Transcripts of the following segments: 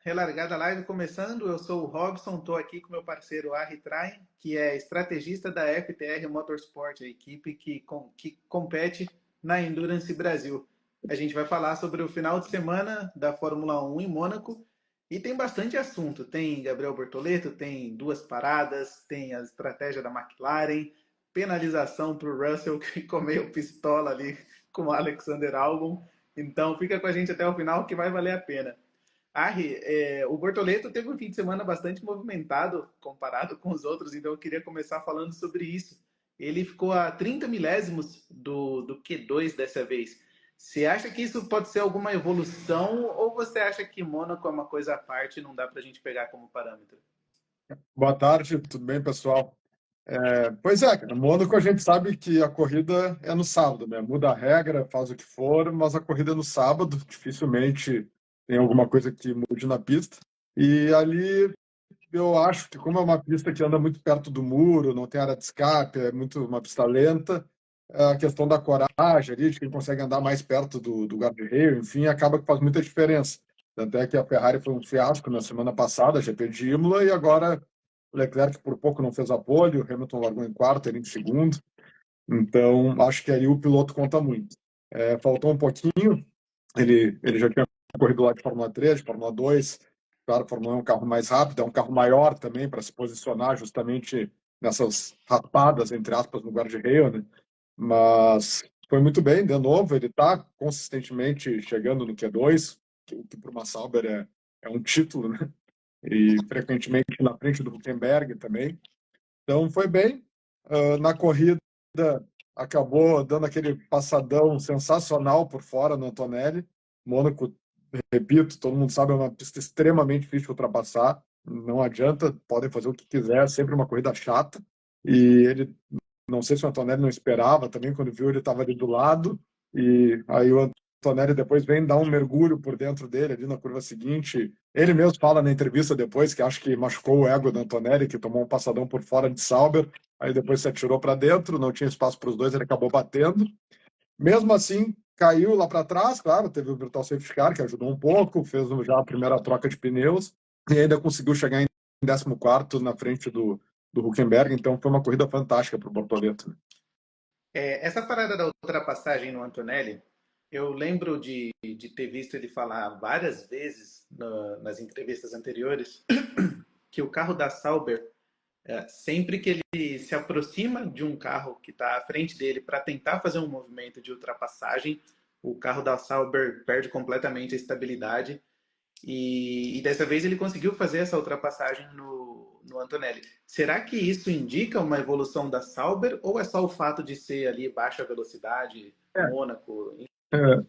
Relargada Live começando. Eu sou o Robson, estou aqui com meu parceiro Arri Train, que é estrategista da FTR Motorsport, a equipe que compete na Endurance Brasil. A gente vai falar sobre o final de semana da Fórmula 1 em Mônaco e tem bastante assunto. Tem Gabriel Bortoleto, tem duas paradas, tem a estratégia da McLaren, penalização para o Russell que comeu pistola ali com o Alexander Albon. Então fica com a gente até o final que vai valer a pena. Arri, o Bortoleto teve um fim de semana bastante movimentado comparado com os outros, então eu queria começar falando sobre isso. Ele ficou a 30 milésimos do Q2 dessa vez. Você acha que isso pode ser alguma evolução ou você acha que Mônaco é uma coisa à parte e não dá para a gente pegar como parâmetro? Boa tarde, tudo bem, pessoal? Pois é, no Mônaco a gente sabe que a corrida é no sábado, né? Muda a regra, faz o que for, mas a corrida é no sábado, dificilmente tem alguma coisa que mude na pista. E ali eu acho que, como é uma pista que anda muito perto do muro, não tem área de escape, é muito uma pista lenta, a questão da coragem ali, de quem consegue andar mais perto do guarda-reio, enfim, acaba que faz muita diferença. Tanto é que a Ferrari foi um fiasco na semana passada, GP de Imola, e agora o Leclerc por pouco não fez a pole, o Hamilton largou em quarto, ele em segundo. Então, acho que aí o piloto conta muito. Faltou um pouquinho, ele já tinha corrido lá de Fórmula 3, de Fórmula 2. Claro, a Fórmula 1 é um carro mais rápido, é um carro maior também para se posicionar justamente nessas rapadas, entre aspas, no guarda-reio, né? Mas foi muito bem, de novo, ele está consistentemente chegando no Q2, o que para uma Sauber é um título, né? E frequentemente na frente do Hülkenberg também. Então foi bem. Na corrida acabou dando aquele passadão sensacional por fora no Antonelli. Mônaco, repito, todo mundo sabe, é uma pista extremamente difícil de ultrapassar. Não adianta, podem fazer o que quiser, é sempre uma corrida chata. E ele, não sei se o Antonelli não esperava também, quando viu ele estava ali do lado. E aí o Antonelli depois vem dar um mergulho por dentro dele ali na curva seguinte. Ele mesmo fala na entrevista depois que acho que machucou o ego do Antonelli, que tomou um passadão por fora de Sauber, aí depois se atirou para dentro, não tinha espaço para os dois, ele acabou batendo. Mesmo assim, caiu lá para trás, claro, teve o Virtual Safety Car, que ajudou um pouco, fez já a primeira troca de pneus, e ainda conseguiu chegar em 14º na frente do Hülkenberg, então foi uma corrida fantástica para o Bortoleto. Essa parada da ultrapassagem no Antonelli, eu lembro de ter visto ele falar várias vezes nas entrevistas anteriores que o carro da Sauber, sempre que ele se aproxima de um carro que está à frente dele para tentar fazer um movimento de ultrapassagem, o carro da Sauber perde completamente a estabilidade e dessa vez ele conseguiu fazer essa ultrapassagem no Antonelli. Será que isso indica uma evolução da Sauber ou é só o fato de ser ali baixa velocidade, Mônaco?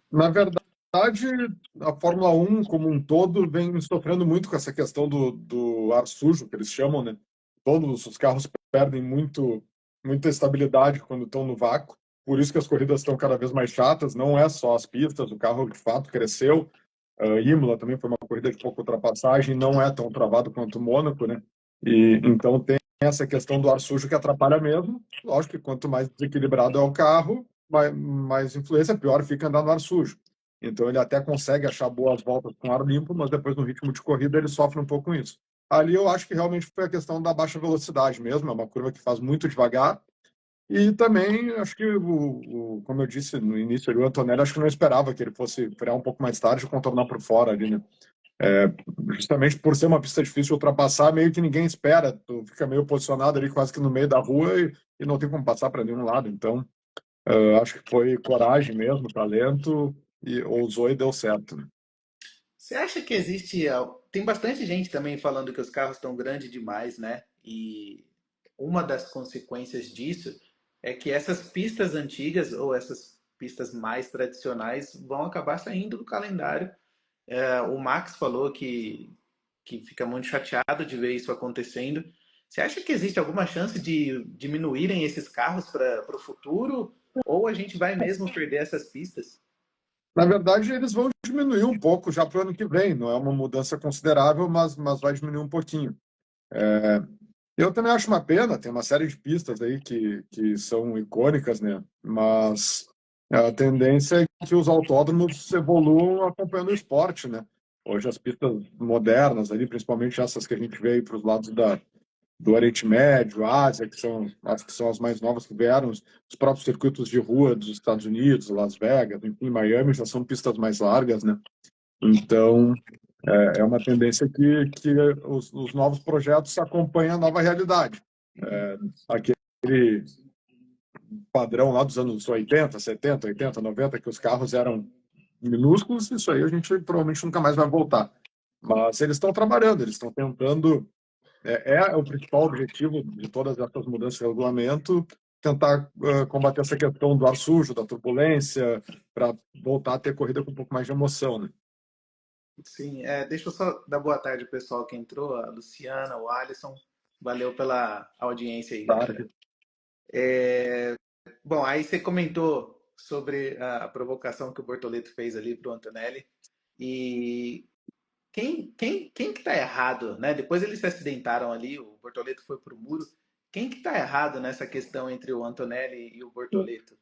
Na verdade, a Fórmula 1 como um todo vem sofrendo muito com essa questão do ar sujo, que eles chamam, né? Todos os carros perdem muita estabilidade quando estão no vácuo. Por isso que as corridas estão cada vez mais chatas. Não é só as pistas, o carro de fato cresceu. Imola também foi uma corrida de pouca ultrapassagem, não é tão travado quanto o Mônaco, né? E então tem essa questão do ar sujo que atrapalha mesmo. Lógico que quanto mais desequilibrado é o carro, mais influência, pior fica andar no ar sujo. Então ele até consegue achar boas voltas com ar limpo, mas depois no ritmo de corrida ele sofre um pouco com isso. Ali eu acho que realmente foi a questão da baixa velocidade mesmo, é uma curva que faz muito devagar. E também acho que, como eu disse no início, o Antonelli acho que não esperava que ele fosse frear um pouco mais tarde e contornar por fora ali, né? Justamente por ser uma pista difícil de ultrapassar, meio que ninguém espera, tu fica meio posicionado ali quase que no meio da rua e não tem como passar para nenhum lado. Então, acho que foi coragem mesmo, talento, e ousou e deu certo, né? Você acha que existe. Tem bastante gente também falando que os carros estão grandes demais, né? E uma das consequências disso é que essas pistas antigas ou essas pistas mais tradicionais vão acabar saindo do calendário. O Max falou que fica muito chateado de ver isso acontecendo. Você acha que existe alguma chance de diminuírem esses carros para o futuro? Ou a gente vai mesmo perder essas pistas? Na verdade, eles vão diminuir um pouco já para o ano que vem, não é uma mudança considerável, mas vai diminuir um pouquinho. Eu também acho uma pena, tem uma série de pistas aí que são icônicas, né? Mas a tendência é que os autódromos evoluam acompanhando o esporte, né? Hoje as pistas modernas ali, principalmente essas que a gente vê para os lados do Oriente Médio, Ásia, que são, acho que são as mais novas que vieram, os próprios circuitos de rua dos Estados Unidos, Las Vegas, enfim, Miami, já são pistas mais largas, né? Então, é uma tendência que os novos projetos acompanham a nova realidade. Aquele padrão lá dos anos 80, 70, 80, 90, que os carros eram minúsculos, isso aí a gente provavelmente nunca mais vai voltar. Mas eles estão trabalhando, eles estão tentando. É o principal objetivo de todas essas mudanças de regulamento, tentar combater essa questão do ar sujo, da turbulência, para voltar a ter corrida com um pouco mais de emoção, né? Sim, deixa eu só dar boa tarde ao pessoal que entrou, a Luciana, o Alisson. Valeu pela audiência aí, galera. Claro. Bom, aí você comentou sobre a provocação que o Bortoleto fez ali para o Antonelli. E quem que tá errado, né? Depois eles se acidentaram ali, o Bortoleto foi pro muro. Quem que tá errado nessa questão entre o Antonelli e o Bortoleto?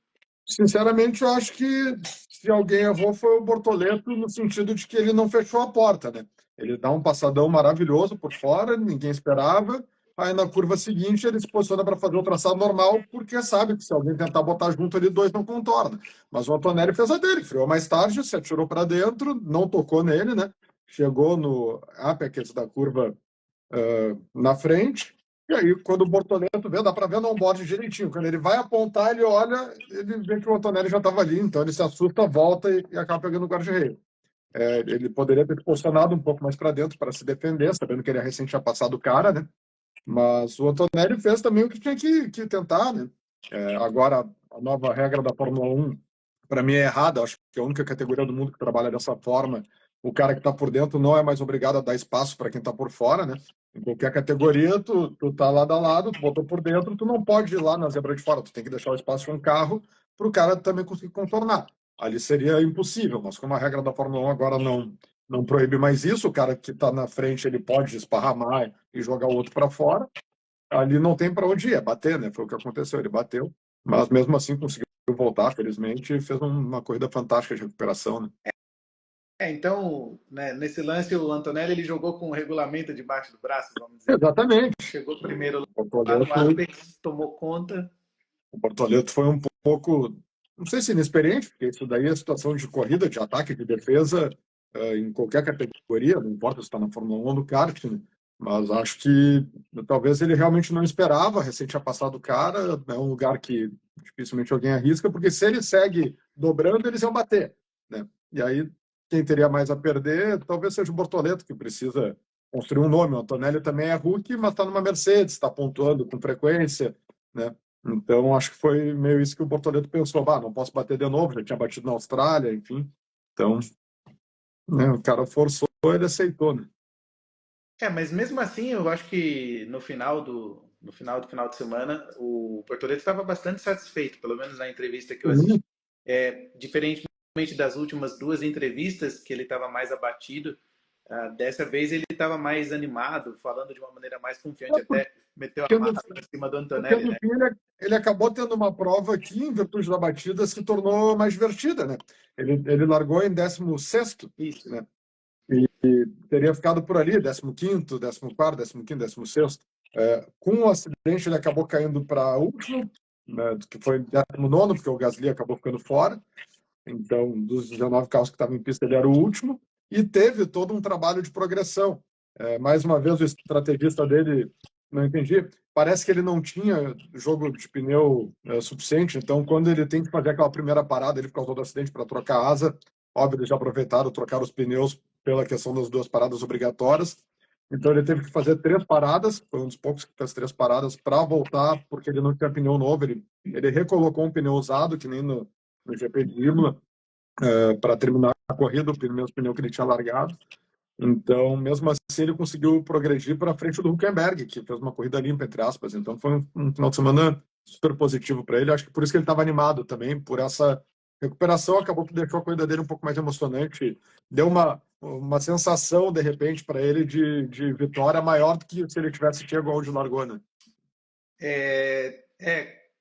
Sinceramente, eu acho que se alguém errou foi o Bortoleto, no sentido de que ele não fechou a porta, né? Ele dá um passadão maravilhoso por fora, ninguém esperava. Aí na curva seguinte ele se posiciona para fazer o traçado normal, porque sabe que se alguém tentar botar junto ali, dois não contorna. Mas o Antonelli fez a dele, freou mais tarde, se atirou para dentro, não tocou nele, né? Chegou no apex da curva na frente. E aí, quando o Bortoleto vê, dá para ver no onboard direitinho. Quando ele vai apontar, ele olha, ele vê que o Antonelli já estava ali, então ele se assusta, volta e acaba pegando o guarda-reio. Ele poderia ter posicionado um pouco mais para dentro para se defender, sabendo que ele recente tinha passado o cara, né? Mas o Antonelli fez também o que tinha que tentar, né? Agora, a nova regra da Fórmula 1, para mim, é errada. Acho que é a única categoria do mundo que trabalha dessa forma. O cara que está por dentro não é mais obrigado a dar espaço para quem está por fora, né? Em qualquer categoria, tu tá lado a lado, tu botou por dentro, tu não pode ir lá na zebra de fora, tu tem que deixar o espaço de um carro para o cara também conseguir contornar. Ali seria impossível, mas como a regra da Fórmula 1 agora não proíbe mais isso, o cara que está na frente ele pode esparramar e jogar o outro para fora. Ali não tem para onde ir, é bater, né? Foi o que aconteceu, ele bateu, mas mesmo assim conseguiu voltar, felizmente, e fez uma corrida fantástica de recuperação, né? Então, né, nesse lance, o Antonelli ele jogou com o regulamento debaixo do braço, vamos dizer. Exatamente. Chegou primeiro O lá no Bortoleto, Apex, tomou conta. o Bortoleto foi um pouco, não sei se inexperiente, porque isso daí é situação de corrida, de ataque, de defesa, em qualquer categoria, não importa se está na Fórmula 1 ou no kart, né? Mas acho que talvez ele realmente não esperava, recém tinha passado o cara, é um lugar que dificilmente alguém arrisca, porque se ele segue dobrando, eles iam bater, né? E aí, quem teria mais a perder, talvez seja o Bortoleto, que precisa construir um nome. O Antonelli também é rookie, mas está numa Mercedes, está pontuando com frequência, né? Então, acho que foi meio isso que o Bortoleto pensou, bah, não posso bater de novo, já tinha batido na Austrália, enfim. Então, né, o cara forçou, ele aceitou, né? Mas mesmo assim, eu acho que no final de semana, o Bortoleto estava bastante satisfeito, pelo menos na entrevista que eu assisti. Uhum. Diferentemente das últimas duas entrevistas, que ele estava mais abatido, dessa vez ele estava mais animado, falando de uma maneira mais confiante, até meteu a Porque marra em cima do porque Antonelli, no né? fim ele acabou tendo uma prova que, em virtude da batida, se tornou mais divertida, né? Ele largou em 16º, Isso. né? Teria ficado por ali, 15º, 14º, 15º, 16º. Com o acidente, ele acabou caindo para último, né, que foi 19º, porque o Gasly acabou ficando fora. Então, dos 19 carros que estavam em pista, ele era o último. E teve todo um trabalho de progressão. Mais uma vez, o estrategista dele, não entendi, parece que ele não tinha jogo de pneu suficiente. Então, quando ele tem que fazer aquela primeira parada, ele causou do acidente para trocar a asa. Óbvio, eles já aproveitaram, trocaram os pneus pela questão das duas paradas obrigatórias. Então, ele teve que fazer 3 paradas, foi um dos poucos que fez 3 paradas para voltar, porque ele não tinha pneu novo. Ele recolocou um pneu usado, que nem no GP de Imola, para terminar a corrida, o mesmo pneu que ele tinha largado. Então, mesmo assim, ele conseguiu progredir para frente do Hülkenberg, que fez uma corrida limpa, entre aspas. Então, foi um final de semana super positivo para ele. Acho que por isso que ele estava animado também, por essa recuperação, acabou que deixou a corrida dele um pouco mais emocionante. Deu uma sensação, de repente, para ele de vitória maior do que se ele tivesse chego onde largou, né?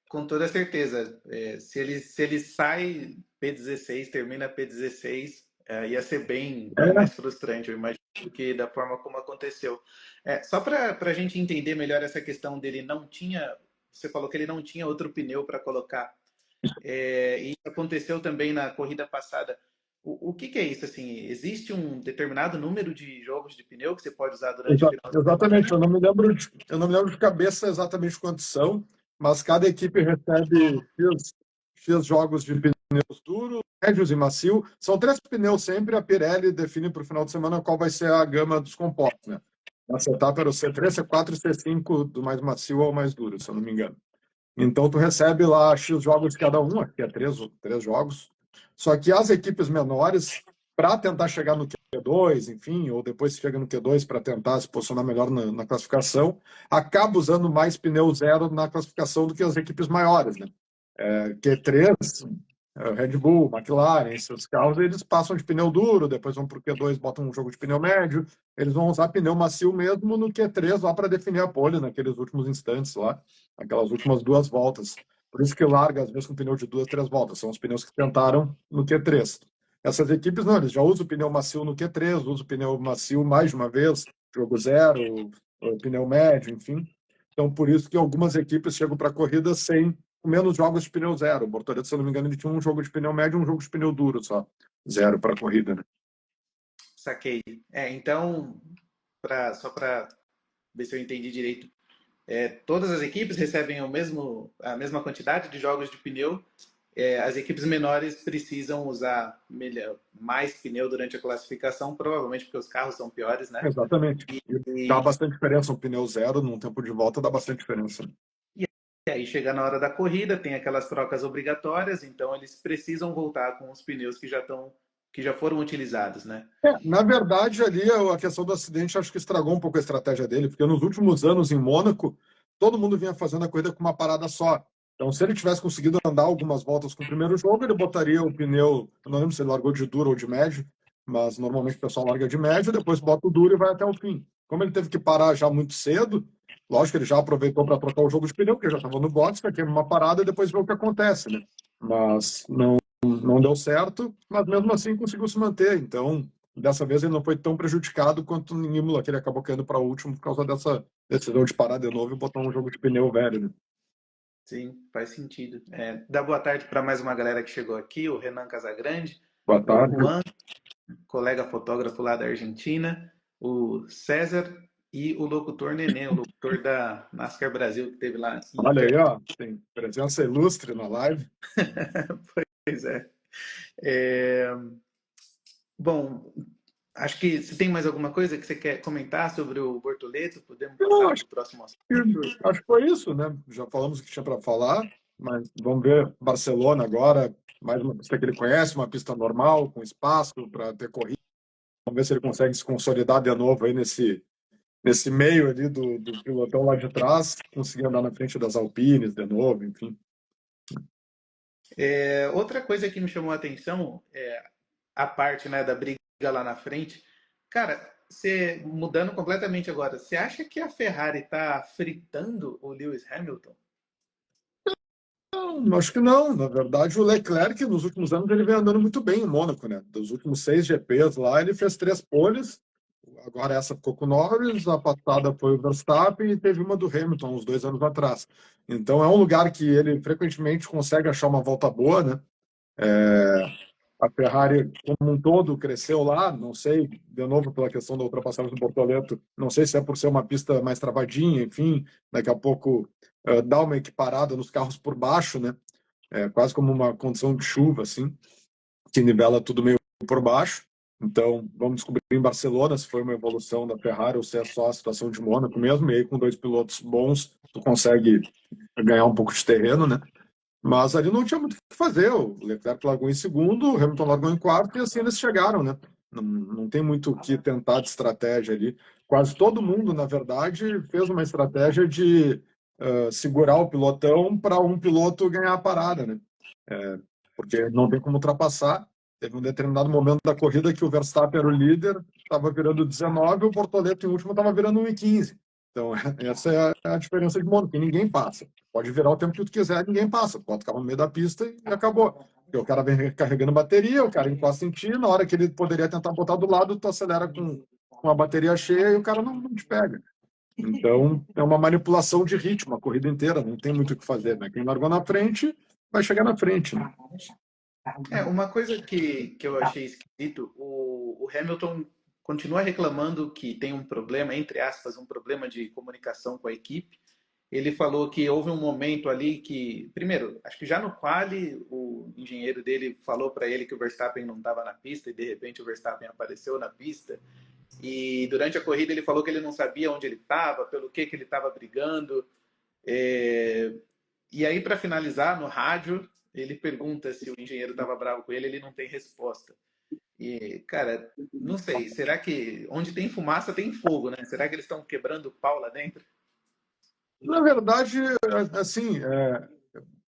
Com toda certeza. Se ele sai P16, termina P16, Ia ser bem É, mais frustrante, eu imagino, do que da forma como aconteceu. Só para a gente entender melhor essa questão dele, não tinha. Você falou que ele não tinha outro pneu para colocar. E isso aconteceu também na corrida passada. O que, que é isso? Assim, existe um determinado número de jogos de pneu que você pode usar durante o final de exatamente, semana? eu não me lembro de cabeça exatamente quantos são, mas cada equipe recebe X jogos de pneus duros, médios e macio. São 3 pneus sempre, a Pirelli define para o final de semana qual vai ser a gama dos compostos, né? Nessa etapa era o C3, C4 e C5, do mais macio ao mais duro, se eu não me engano. Então, tu recebe lá X jogos de cada um, aqui é três jogos. Só que as equipes menores, para tentar chegar no Q2, enfim, ou depois chega no Q2 para tentar se posicionar melhor na classificação, acaba usando mais pneu zero na classificação do que as equipes maiores, né? Q3, Red Bull, McLaren, esses carros, eles passam de pneu duro, depois vão para o Q2, botam um jogo de pneu médio, eles vão usar pneu macio mesmo no Q3 lá para definir a pole naqueles últimos instantes lá, aquelas últimas 2 voltas. Por isso que larga, às vezes, com pneu de 2, 3 voltas. São os pneus que tentaram no Q3. Essas equipes, não, eles já usam o pneu macio no Q3, usam o pneu macio mais de uma vez, jogo zero, pneu médio, enfim. Então, por isso que algumas equipes chegam para a corrida sem menos jogos de pneu zero. O Bortoleto, se eu não me engano, ele tinha um jogo de pneu médio e um jogo de pneu duro só. Zero para a corrida, né? Saquei. Então, só para ver se eu entendi direito, todas as equipes recebem a mesma quantidade de jogos de pneu. As equipes menores precisam usar mais pneu durante a classificação, provavelmente porque os carros são piores, né? Exatamente. E, E dá e, bastante diferença. Um pneu zero, num tempo de volta, dá bastante diferença. e aí chega na hora da corrida, tem aquelas trocas obrigatórias, então eles precisam voltar com os pneus que já foram utilizados, né? Na verdade, ali a questão do acidente acho que estragou um pouco a estratégia dele, porque nos últimos anos em Mônaco, todo mundo vinha fazendo a corrida com uma parada só. Então, se ele tivesse conseguido andar algumas voltas com o primeiro jogo, ele botaria o pneu, eu não lembro se ele largou de duro ou de médio, mas normalmente o pessoal larga de médio, depois bota o duro e vai até o fim. Como ele teve que parar já muito cedo, lógico que ele já aproveitou para trocar o jogo de pneu, porque já estava no box, para queimar uma parada e depois ver o que acontece, né? Mas não deu certo, mas mesmo assim conseguiu se manter. Então, dessa vez ele não foi tão prejudicado quanto em Imola, que ele acabou caindo para o último por causa dessa decisão de parar de novo e botar um jogo de pneu velho, né? Sim, faz sentido. Dá boa tarde para mais uma galera que chegou aqui, o Renan Casagrande, Boa o tarde. Juan, colega fotógrafo lá da Argentina, o César e o locutor Nenê, o locutor da NASCAR Brasil, que teve lá em Olha aí, Interlagos. ó, tem presença ilustre na live. Pois é. É, Bom, acho que se tem mais alguma coisa que você quer comentar sobre o Bortoleto, podemos Não, passar para o próximo que, assunto. acho que foi isso, né? Já falamos o que tinha para falar, mas vamos ver Barcelona agora, mais uma pista que ele conhece, uma pista normal, com espaço para ter corrida. Vamos ver se ele consegue se consolidar de novo aí nesse meio ali do pilotão lá de trás, conseguir andar na frente das Alpines de novo, enfim. Outra coisa que me chamou a atenção é a parte, né, da briga lá na frente. Cara, você mudando completamente agora, você acha que a Ferrari está fritando o Lewis Hamilton? Não, acho que não. Na verdade, o Leclerc, nos últimos anos, ele vem andando muito bem em Mônaco, né? Dos últimos 6 GPs lá, ele fez 3 poles. Agora essa ficou com o Norris, a passada foi o Verstappen e teve uma do Hamilton, uns 2 anos atrás. Então é um lugar que ele frequentemente consegue achar uma volta boa, né? A Ferrari, como um todo, cresceu lá. Não sei, de novo, pela questão da ultrapassagem do Bortoleto, não sei se é por ser uma pista mais travadinha, enfim, daqui a pouco dá uma equiparada nos carros por baixo, né? Quase como uma condição de chuva, assim, que nivela tudo meio por baixo. Então, vamos descobrir em Barcelona se foi uma evolução da Ferrari ou se é só a situação de Mônaco mesmo. E aí, com 2 pilotos bons, tu consegue ganhar um pouco de terreno, né? Mas ali não tinha muito o que fazer. O Leclerc largou em segundo, o Hamilton largou em quarto e assim eles chegaram, né? Não tem muito o que tentar de estratégia ali. Quase todo mundo, na verdade, fez uma estratégia de segurar o pilotão para um piloto ganhar a parada, né? Porque não tem como ultrapassar. Teve um determinado momento da corrida que o Verstappen era o líder, estava virando 19, o Bortoleto em último estava virando 1,15. Então, essa é a diferença de Mônaco, que ninguém passa. Pode virar o tempo que tu quiser, ninguém passa. Pode ficar no meio da pista e acabou. Porque o cara vem carregando bateria, o cara encosta em ti, na hora que ele poderia tentar botar do lado, tu acelera com a bateria cheia e o cara não te pega. Então, é uma manipulação de ritmo a corrida inteira, não tem muito o que fazer, né? Quem largou na frente vai chegar na frente, né? Uma coisa que eu achei esquisito, o Hamilton continua reclamando que tem um problema, entre aspas, um problema de comunicação com a equipe. Ele falou que houve um momento ali que, primeiro, acho que já no quali, o engenheiro dele falou para ele que o Verstappen não estava na pista e de repente o Verstappen apareceu na pista. E durante a corrida ele falou que ele não sabia onde ele estava, pelo que ele estava brigando. É, E aí, para finalizar, no rádio, ele pergunta se o engenheiro estava bravo com ele, ele não tem resposta. E, cara, não sei, será que onde tem fumaça tem fogo, né? Será que eles estão quebrando o pau lá dentro? Na verdade, assim,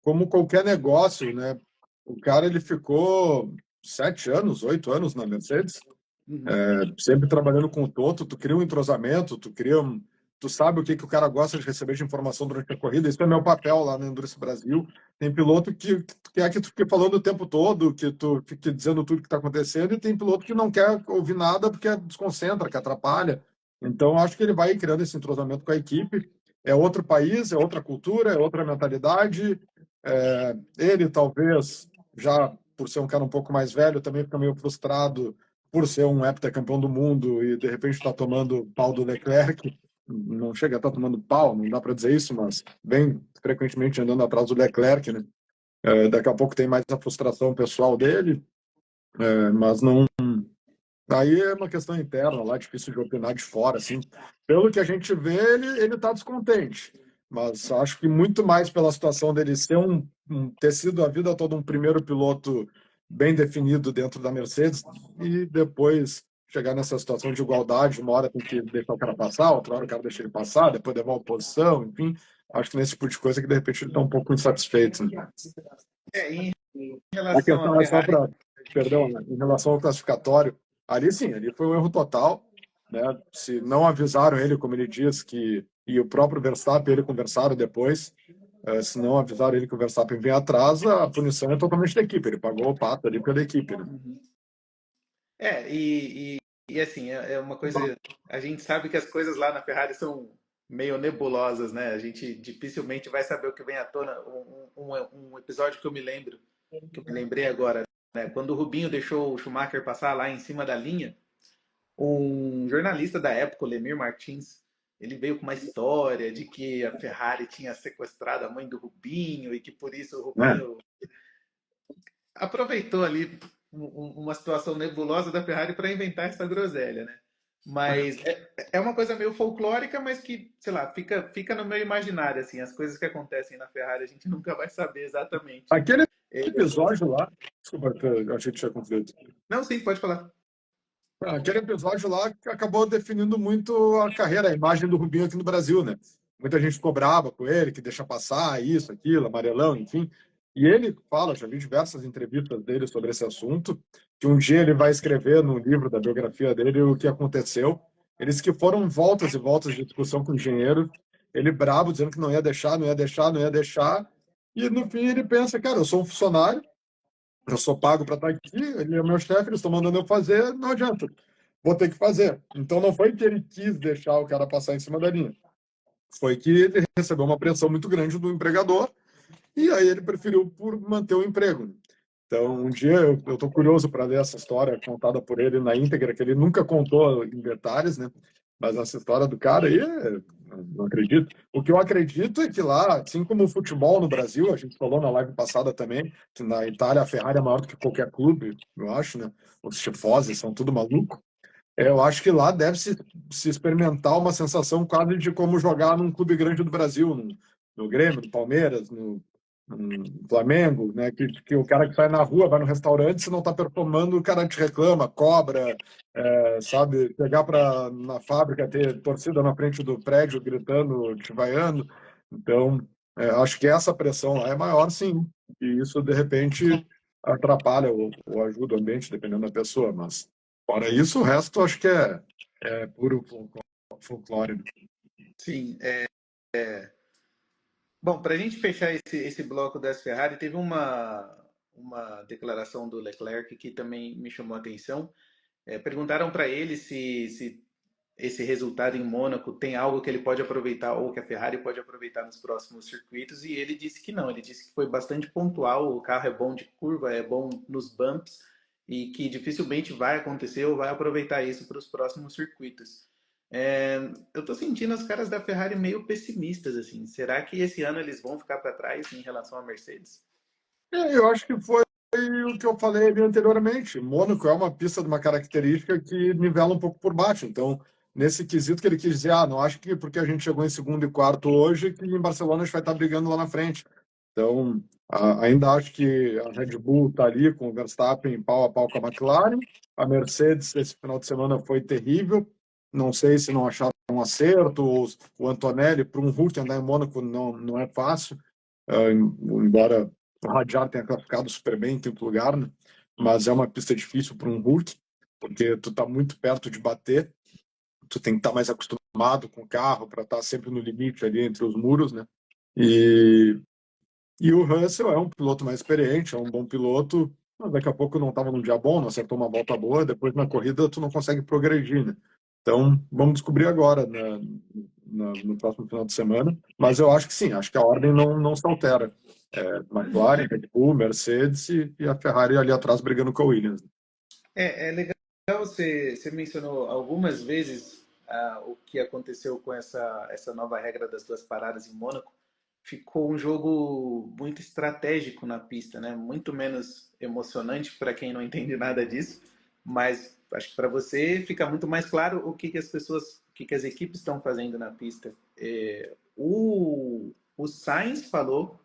como qualquer negócio, né? O cara ele ficou 7 anos, 8 anos na Mercedes, Uhum. sempre trabalhando com o Toto. Tu cria um entrosamento, tu sabe o que que o cara gosta de receber de informação durante a corrida. Isso é meu papel lá no Endurance Brasil. Tem piloto que quer que tu fique falando o tempo todo, que tu fique dizendo tudo que está acontecendo, e tem piloto que não quer ouvir nada porque desconcentra, que atrapalha. Então, acho que ele vai criando esse entrosamento com a equipe. É outro país, é outra cultura, é outra mentalidade. Ele talvez, já por ser um cara um pouco mais velho, também fica meio frustrado por ser um heptacampeão do mundo e de repente está tomando pau do Leclerc. Não chega a estar tomando pau, não dá para dizer isso, mas vem frequentemente andando atrás do Leclerc, né? Daqui a pouco tem mais a frustração pessoal dele, mas não. Aí é uma questão interna lá, difícil de opinar de fora, assim. Pelo que a gente vê, ele tá descontente. Mas acho que muito mais pela situação dele ser ter sido a vida toda um primeiro piloto bem definido dentro da Mercedes e depois chegar nessa situação de igualdade, uma hora tem que deixar o cara passar, outra hora o cara deixa ele passar, depois levar a oposição, enfim. Acho que nesse tipo de coisa que de repente ele está um pouco insatisfeito, né? Em A relação à questão é só Ferrari, para, perdão, né, em relação ao classificatório, ali sim, ali foi um erro total, né? Se não avisaram ele, como ele diz, e o próprio Verstappen, ele conversaram depois, se não avisaram ele que o Verstappen vem atrás, a punição é totalmente da equipe, ele pagou o pato ali pela equipe, né? uhum. é, e, e assim, é uma coisa. A gente sabe que as coisas lá na Ferrari são meio nebulosas, né? A gente dificilmente vai saber o que vem à tona. Um episódio que eu me lembro, que eu me lembrei agora, né? Quando o Rubinho deixou o Schumacher passar lá em cima da linha, um jornalista da época, o Lemir Martins, ele veio com uma história de que a Ferrari tinha sequestrado a mãe do Rubinho e que por isso o É. Rubinho aproveitou ali uma situação nebulosa da Ferrari para inventar essa groselha, né? Mas é uma coisa meio folclórica, mas que, sei lá, fica no meu imaginário, assim, as coisas que acontecem na Ferrari a gente nunca vai saber exatamente. Aquele É, episódio lá, desculpa, que eu achei que tinha concluído. não, sim, pode falar. Aquele episódio lá que acabou definindo muito a carreira, a imagem do Rubinho aqui no Brasil, né? Muita gente ficou brava com ele, que deixa passar isso, aquilo, amarelão, enfim. E ele fala, já vi diversas entrevistas dele sobre esse assunto, que um dia ele vai escrever no livro da biografia dele o que aconteceu. Eles que foram voltas e voltas de discussão com o engenheiro, ele brabo, dizendo que não ia deixar, não ia deixar, não ia deixar. E no fim ele pensa, cara, eu sou um funcionário, eu sou pago para estar aqui, ele é meu chefe, eles estão mandando eu fazer, não adianta, vou ter que fazer. Então não foi que ele quis deixar o cara passar em cima da linha, foi que ele recebeu uma pressão muito grande do empregador e aí ele preferiu por manter o emprego. Então, um dia eu estou curioso para ler essa história contada por ele na íntegra, que ele nunca contou em detalhes, né? Mas essa história do cara aí, não acredito. O que eu acredito é que lá, assim como o futebol no Brasil, a gente falou na live passada também, que na Itália a Ferrari é maior do que qualquer clube, eu acho, né? Os tifosi são tudo maluco. Eu acho que lá deve se experimentar uma sensação quase de como jogar num clube grande do Brasil, no Grêmio, no Palmeiras, no Flamengo, né? Que o cara que sai na rua, vai no restaurante, se não está performando, o cara te reclama, cobra, sabe? Pegar na fábrica, ter torcida na frente do prédio gritando, te vaiando. Então, acho que essa pressão lá é maior, sim. E isso, de repente, atrapalha ou ajuda o ambiente, dependendo da pessoa, mas. Fora isso, o resto acho que é puro folclore. Sim. Bom, para a gente fechar esse bloco das Ferrari, teve uma declaração do Leclerc que também me chamou a atenção. Perguntaram para ele se esse resultado em Mônaco tem algo que ele pode aproveitar ou que a Ferrari pode aproveitar nos próximos circuitos, e ele disse que não. Ele disse que foi bastante pontual, o carro é bom de curva, é bom nos bumps e que dificilmente vai acontecer ou vai aproveitar isso para os próximos circuitos. Eu estou sentindo os caras da Ferrari meio pessimistas assim. Será que esse ano eles vão ficar para trás em relação à Mercedes? Eu acho que foi o que eu falei ali anteriormente. Mônaco é uma pista de uma característica que nivela um pouco por baixo. Então, nesse quesito que ele quis dizer, não acho que porque a gente chegou em segundo e quarto hoje, que em Barcelona a gente vai estar brigando lá na frente. Então, ainda acho que a Red Bull está ali com o Verstappen pau a pau com a McLaren. A Mercedes, esse final de semana, foi terrível. Não sei se não acharam um acerto, ou o Antonelli, para um Hulk andar em Mônaco não é fácil, embora o Hadjar tenha classificado super bem em quinto lugar, né? Mas é uma pista difícil para um Hulk, porque tu está muito perto de bater, tu tem que estar mais acostumado com o carro para estar sempre no limite ali entre os muros, né? E o Russell é um piloto mais experiente, é um bom piloto, mas daqui a pouco não estava num dia bom, não acertou uma volta boa, depois na corrida tu não consegue progredir, né? Então, vamos descobrir agora, no próximo final de semana. Mas eu acho que sim, acho que a ordem não se altera. McLaren, Red Bull, Mercedes e a Ferrari ali atrás brigando com a Williams. É legal, você mencionou algumas vezes o que aconteceu com essa nova regra das duas paradas em Mônaco. Ficou um jogo muito estratégico na pista, né? Muito menos emocionante para quem não entende nada disso, mas acho que para você fica muito mais claro que as pessoas, que as equipes estão fazendo na pista. O Sainz falou,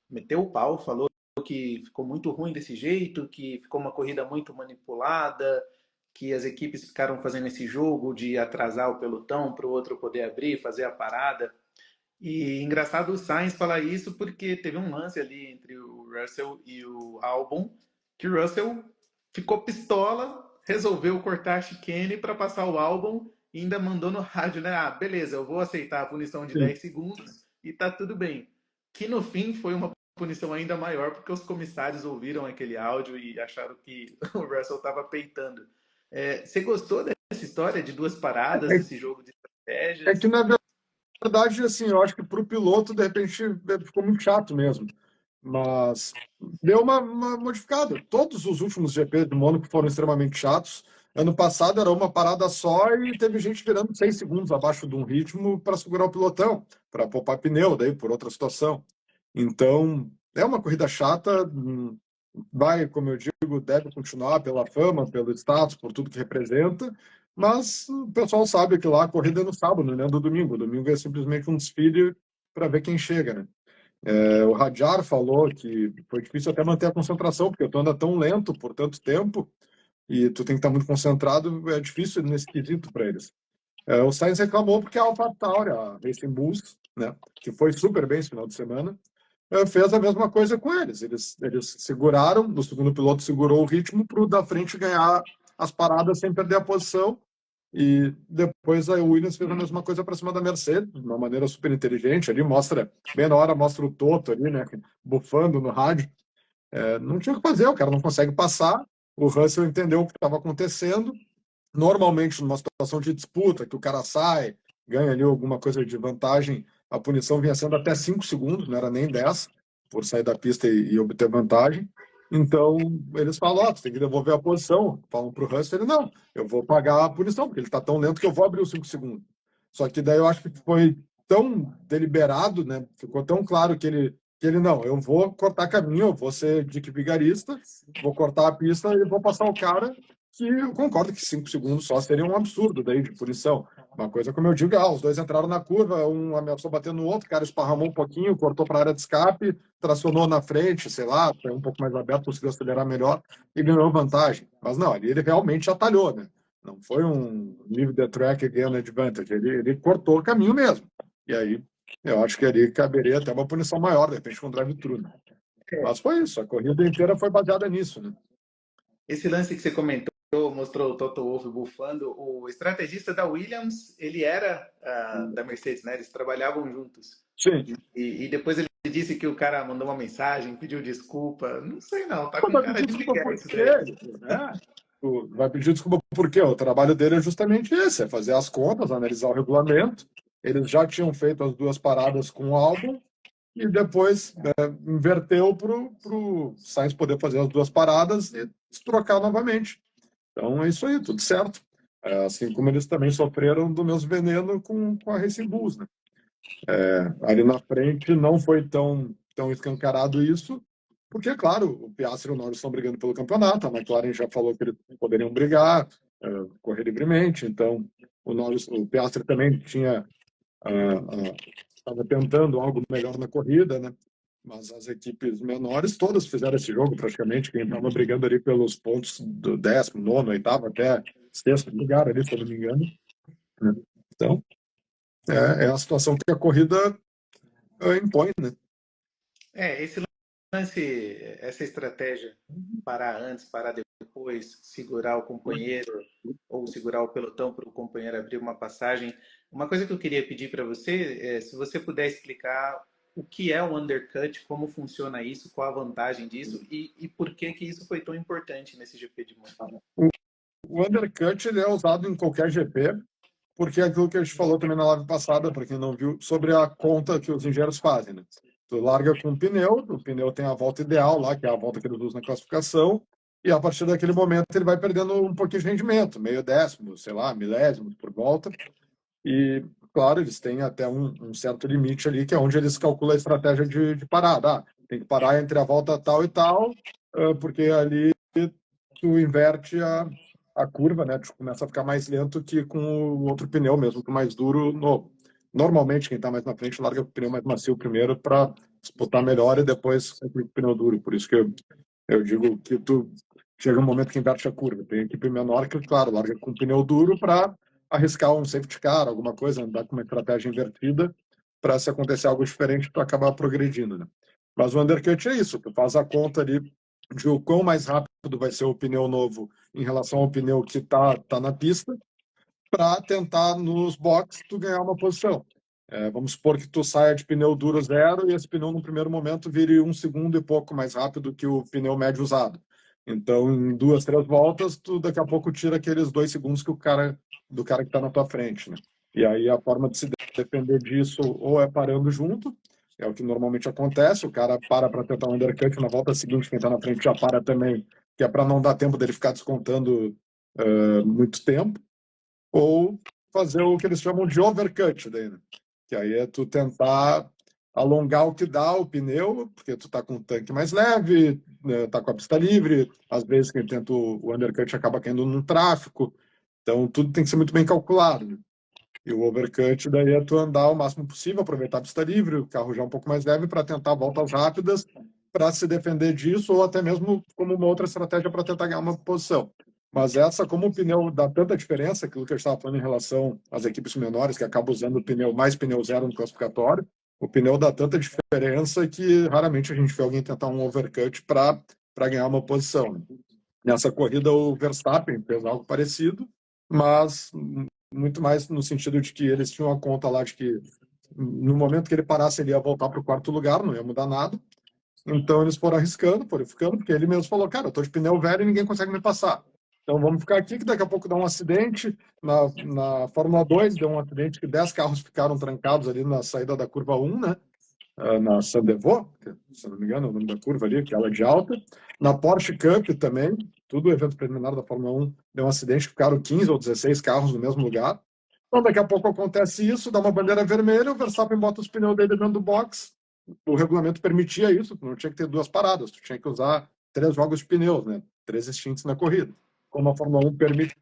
meteu o pau, falou que ficou muito ruim desse jeito, que ficou uma corrida muito manipulada, que as equipes ficaram fazendo esse jogo de atrasar o pelotão para o outro poder abrir, fazer a parada. E engraçado o Sainz falar isso porque teve um lance ali entre o Russell e o Albon, que o Russell ficou pistola, resolveu cortar a chicane para passar o Albon e ainda mandou no rádio, né? Ah, beleza, eu vou aceitar a punição de Sim. 10 segundos e tá tudo bem. Que no fim foi uma punição ainda maior porque os comissários ouviram aquele áudio e acharam que o Russell estava peitando. Você gostou dessa história de duas paradas, É, desse jogo de é que, estratégias? na verdade, assim, eu acho que para o piloto, de repente, ficou muito chato mesmo. Mas deu uma modificada. Todos os últimos GP do Mônaco foram extremamente chatos. Ano passado era uma parada só e teve gente virando 6 segundos abaixo de um ritmo para segurar o pilotão, para poupar pneu, daí por outra situação. Então, é uma corrida chata. Vai, como eu digo, deve continuar pela fama, pelo status, por tudo que representa. Mas o pessoal sabe que lá a corrida é no sábado, não é no domingo. O domingo é simplesmente um desfile para ver quem chega, né? O Hadjar falou que foi difícil até manter a concentração, porque tu anda tão lento por tanto tempo e tu tem que estar muito concentrado, é difícil nesse quesito para eles. O Sainz reclamou porque a AlphaTauri, a Racing Bulls, né, que foi super bem esse final de semana, fez a mesma coisa com eles. Eles seguraram, o segundo piloto segurou o ritmo para o da frente ganhar as paradas sem perder a posição. E depois a Williams fez a mesma coisa para cima da Mercedes, de uma maneira super inteligente. Ali mostra, bem na hora, mostra o Toto ali, né, bufando no rádio. Não tinha o que fazer, o cara não consegue passar. O Russell entendeu o que estava acontecendo. Normalmente, numa situação de disputa, que o cara sai, ganha ali alguma coisa de vantagem, a punição vinha sendo até 5 segundos, não era nem 10, por sair da pista e obter vantagem. Então, eles falam, ó, você tem que devolver a posição. Falam para o Russell, ele, não, eu vou pagar a punição, porque ele está tão lento que eu vou abrir os 5 segundos. Só que daí eu acho que foi tão deliberado, né? Ficou tão claro que ele não, eu vou cortar caminho, eu vou ser Dick Vigarista, vou cortar a pista e vou passar o cara, que eu concordo que 5 segundos só seria um absurdo daí de punição. Uma coisa, como eu digo, os dois entraram na curva, um ameaçou bater no outro, o cara esparramou um pouquinho, cortou para a área de escape, tracionou na frente, sei lá, foi um pouco mais aberto, conseguiu acelerar melhor e ganhou vantagem. Mas não, ali ele realmente atalhou, né? Não foi um leave the track again advantage, ele cortou o caminho mesmo. E aí, eu acho que ali caberia até uma punição maior, de repente, com drive-thru, né? Mas foi isso, a corrida inteira foi baseada nisso, né? Esse lance que você comentou mostrou o Toto Wolff bufando. O estrategista da Williams, ele era da Mercedes, né? Eles trabalhavam juntos. Sim. E depois ele disse que o cara mandou uma mensagem, pediu desculpa. Não sei não, tá Pô, com vai cara pedir de desculpa ligar por isso quê? daí. Né? Vai pedir desculpa por quê? O trabalho dele é justamente esse, é fazer as contas, analisar o regulamento. Eles já tinham feito as duas paradas com o álbum e depois inverteu para o Sainz poder fazer as duas paradas e se trocar novamente. Então é isso aí, tudo certo. Assim como eles também sofreram do mesmo veneno com a Racing Bulls, né? Ali na frente não foi tão escancarado isso, porque, claro, o Piastri e o Norris estão brigando pelo campeonato, a McLaren já falou que eles poderiam brigar, correr livremente, então o Piastri também estava tentando algo melhor na corrida, né? Mas as equipes menores todas fizeram esse jogo praticamente, quem estava brigando ali pelos pontos do 10º, 9º, 8º até 6º lugar ali, se eu não me engano, né? Então, é a situação que a corrida impõe, né? Esse lance, essa estratégia, parar antes, parar depois, segurar o companheiro ou segurar o pelotão para o companheiro abrir uma passagem. Uma coisa que eu queria pedir para você é se você puder explicar o que é o undercut, como funciona isso, qual a vantagem disso e por que que isso foi tão importante nesse GP de Mônaco. O undercut ele é usado em qualquer GP, porque é aquilo que a gente falou também na live passada, para quem não viu, sobre a conta que os engenheiros fazem, né? Tu larga com o pneu tem a volta ideal lá, que é a volta que eles usam na classificação, e a partir daquele momento ele vai perdendo um pouquinho de rendimento, meio décimo, sei lá, milésimos por volta. E, claro, eles têm até um certo limite ali, que é onde eles calculam a estratégia de parada. Tem que parar entre a volta tal e tal, porque ali tu inverte a curva, né? Tu começa a ficar mais lento que com o outro pneu, mesmo que o mais duro novo. Normalmente, quem está mais na frente larga o pneu mais macio primeiro para disputar melhor e depois com o pneu duro. Por isso que eu digo que tu chega um momento que inverte a curva. Tem equipe menor que, claro, larga com pneu duro para arriscar um safety car, alguma coisa, andar com uma estratégia invertida para, se acontecer algo diferente, tu acabar progredindo, né? Mas o undercut é isso, tu faz a conta ali de o quão mais rápido vai ser o pneu novo em relação ao pneu que tá na pista, para tentar nos boxes tu ganhar uma posição. Vamos supor que tu saia de pneu duro zero e esse pneu no primeiro momento vire 1 segundo e pouco mais rápido que o pneu médio usado. Então, em 2, 3 voltas, tu daqui a pouco tira aqueles 2 segundos do cara que está na tua frente, né? E aí a forma de se defender disso ou é parando junto, é o que normalmente acontece, o cara para tentar um undercut, na volta seguinte quem está na frente já para também, que é para não dar tempo dele ficar descontando muito tempo, ou fazer o que eles chamam de overcut, daí, né? Que aí é tu tentar alongar o que dá o pneu, porque tu tá com o tanque mais leve, né, tá com a pista livre, às vezes quem tenta o undercut acaba caindo num tráfego, então tudo tem que ser muito bem calculado, né? E o overcut daí é tu andar o máximo possível, aproveitar a pista livre, o carro já um pouco mais leve para tentar voltas rápidas, para se defender disso, ou até mesmo como uma outra estratégia para tentar ganhar uma posição. Mas essa, como o pneu dá tanta diferença, aquilo que eu estava falando em relação às equipes menores, que acabam usando o pneu mais pneu zero no classificatório, o pneu dá tanta diferença que raramente a gente vê alguém tentar um overcut para ganhar uma posição, né? Nessa corrida, o Verstappen fez algo parecido, mas muito mais no sentido de que eles tinham a conta lá de que no momento que ele parasse, ele ia voltar para o quarto lugar, não ia mudar nada. Então eles foram arriscando, foram ficando, porque ele mesmo falou, cara, eu tô de pneu velho e ninguém consegue me passar. Então vamos ficar aqui, que daqui a pouco dá um acidente. Na Fórmula 2 deu um acidente que 10 carros ficaram trancados ali na saída da curva 1, né? Na Sandevaux, se não me engano, é o nome da curva ali, que ela é de alta. Na Porsche Cup também, tudo evento preliminar da Fórmula 1, deu um acidente, ficaram 15 ou 16 carros no mesmo lugar. Então daqui a pouco acontece isso, dá uma bandeira vermelha, o Verstappen bota os pneus dele dentro do box. O regulamento permitia isso, não tinha que ter duas paradas, tu tinha que usar 3 jogos de pneus, né? 3 stints na corrida. Como a Fórmula 1 permite.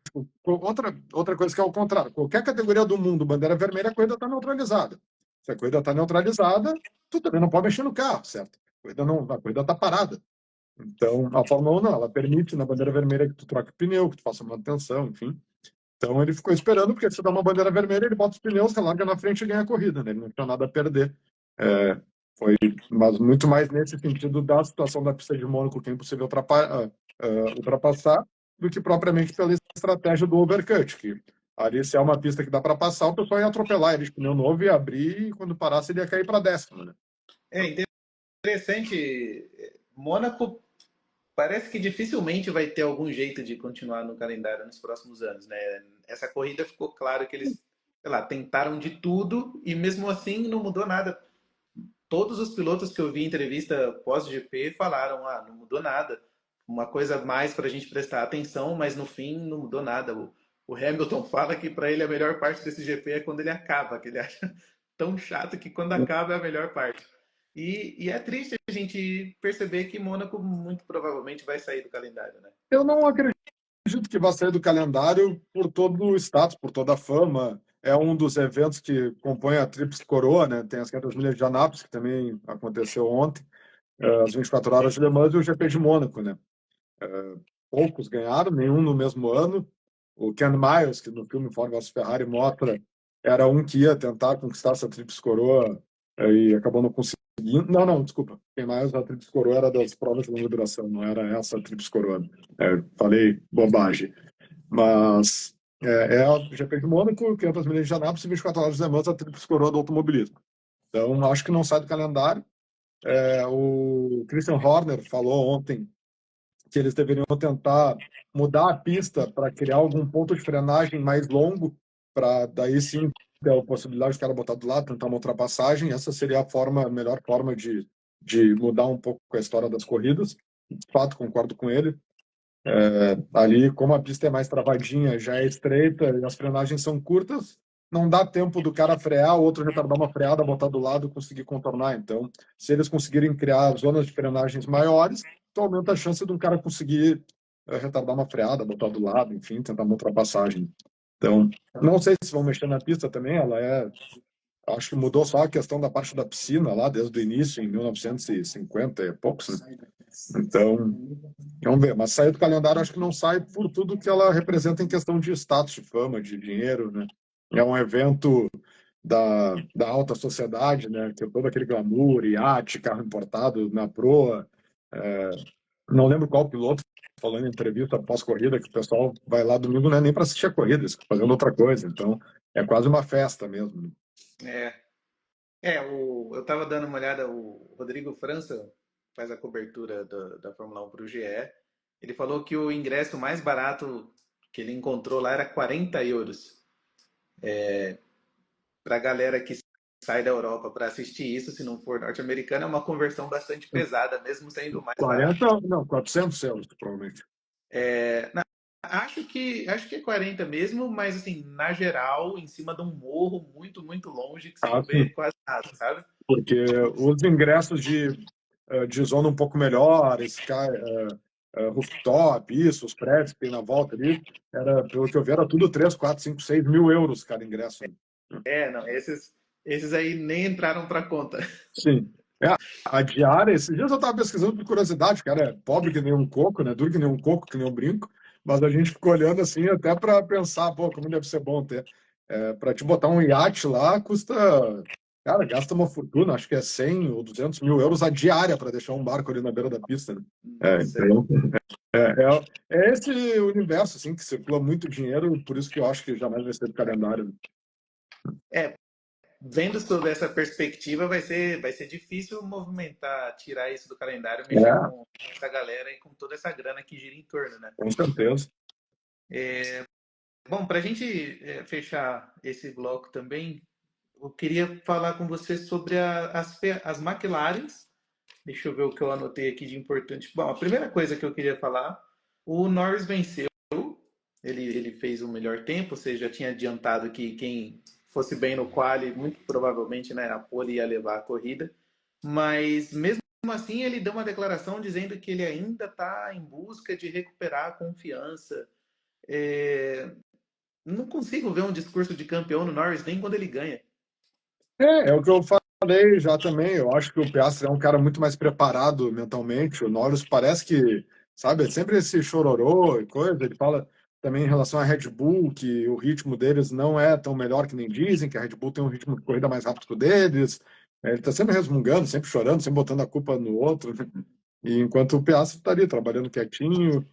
Outra coisa que é o contrário, qualquer categoria do mundo, bandeira vermelha, a corrida está neutralizada. Se a corrida está neutralizada, tu também não pode mexer no carro, certo? A corrida está parada. Então, a Fórmula 1 não, ela permite na bandeira vermelha que tu troque pneu, que tu faça manutenção, enfim. Então ele ficou esperando, porque se dá uma bandeira vermelha, ele bota os pneus, larga na frente e ganha a corrida, né? Ele não tinha nada a perder. Foi, mas muito mais nesse sentido da situação da pista de Mônaco, que é impossível ultrapassar, do que propriamente pela estratégia do overcut, que ali, se é uma pista que dá para passar, o pessoal ia atropelar ele de pneu novo, ia abrir, e quando parasse ele ia cair para 10º, né? É interessante. Mônaco parece que dificilmente vai ter algum jeito de continuar no calendário nos próximos anos, né? Essa corrida ficou claro que eles, sei lá, tentaram de tudo e mesmo assim não mudou nada. Todos os pilotos que eu vi em entrevista pós-GP falaram: ah, não mudou nada. Uma coisa a mais para a gente prestar atenção, mas no fim não mudou nada. O Hamilton fala que para ele a melhor parte desse GP é quando ele acaba, que ele acha tão chato que quando acaba é a melhor parte. E é triste a gente perceber que Mônaco muito provavelmente vai sair do calendário, né? Eu não acredito que vai sair do calendário por todo o status, por toda a fama. É um dos eventos que compõe a Tríplice Coroa, né? Tem as 500 milhas de Anápolis, que também aconteceu ontem, as 24 horas de Le Mans e o GP de Mônaco, né? Poucos ganharam, nenhum no mesmo ano. O Ken Miles, que no filme Ford vs Ferrari mostra, era um que ia tentar conquistar essa Tríplice Coroa e acabou não conseguindo. Não, desculpa. Ken Miles, a Tríplice Coroa era das provas de longa duração, não era essa a Tríplice Coroa. Falei bobagem. Mas o GP de Mônaco, 500 milhas de Anápolis e 24 horas de Le Mans, a Tríplice Coroa do automobilismo. Então, acho que não sai do calendário. O Christian Horner falou ontem que eles deveriam tentar mudar a pista para criar algum ponto de frenagem mais longo, para daí sim ter a possibilidade de o cara botar do lado, tentar uma ultrapassagem. Essa seria a melhor forma de mudar um pouco a história das corridas. De fato, concordo com ele. Ali, como a pista é mais travadinha, já é estreita e as frenagens são curtas, não dá tempo do cara frear, o outro retardar uma freada, botar do lado e conseguir contornar. Então, se eles conseguirem criar zonas de frenagens maiores, então aumenta a chance de um cara conseguir retardar uma freada, botar do lado, enfim, tentar uma ultrapassagem. Então, não sei se vão mexer na pista também, acho que mudou só a questão da parte da piscina lá, desde o início, em 1950 e poucos, né? Então, vamos ver. Mas sair do calendário, acho que não sai por tudo que ela representa em questão de status, de fama, de dinheiro, né? É um evento da alta sociedade, né? Que é todo aquele glamour, iate, carro importado na proa. Não lembro qual piloto falando em entrevista pós-corrida que o pessoal vai lá domingo não é nem para assistir a corrida, eles ficam fazendo outra coisa. Então, é quase uma festa mesmo. Eu estava dando uma olhada, o Rodrigo França faz a cobertura da Fórmula 1 para o GE. Ele falou que o ingresso mais barato que ele encontrou lá era 40 euros. Para a galera que sai da Europa para assistir isso, se não for norte-americana, é uma conversão bastante pesada, mesmo sendo mais barato. 40, não, 400 euros, provavelmente. Acho que é 40 mesmo, mas assim, na geral, em cima de um morro muito, muito longe, que você não vê quase nada, sabe? Porque os ingressos de zona um pouco melhor, rooftop, isso, os prédios que tem na volta ali, pelo que eu vi, era tudo 3, 4, 5, 6 mil euros cada ingresso. Não, esses aí nem entraram para conta. Sim. A diária, esses dias eu estava pesquisando por curiosidade, cara, é pobre que nem um coco, né? Duro que nem um coco, que nem um brinco, mas a gente ficou olhando assim até para pensar, pô, como deve ser bom ter. Para te botar um iate lá, custa. Cara, gasta uma fortuna, acho que é 100 ou 200 mil euros a diária para deixar um barco ali na beira da pista, né? Então, é esse universo, assim, que circula muito dinheiro, por isso que eu acho que jamais vai ser do calendário. Vendo sobre essa perspectiva, vai ser difícil movimentar, tirar isso do calendário, mexer com essa galera e com toda essa grana que gira em torno, né? Com certeza. Bom, para a gente fechar esse bloco também, eu queria falar com você sobre as McLarens. Deixa eu ver o que eu anotei aqui de importante. Bom, a primeira coisa que eu queria falar, o Norris venceu, ele fez o melhor tempo, você já tinha adiantado que quem fosse bem no quali, muito provavelmente, né, a pole ia levar a corrida, mas mesmo assim ele deu uma declaração dizendo que ele ainda está em busca de recuperar a confiança. Não consigo ver um discurso de campeão no Norris nem quando ele ganha. É o que eu falei já também. Eu acho que o Piastri é um cara muito mais preparado mentalmente. O Norris parece que, sabe, é sempre esse chororô e coisa. Ele fala também em relação à Red Bull, que o ritmo deles não é tão melhor que nem dizem, que a Red Bull tem um ritmo de corrida mais rápido que o deles. Ele está sempre resmungando, sempre chorando, sempre botando a culpa no outro. E enquanto o Piastri está ali trabalhando quietinho.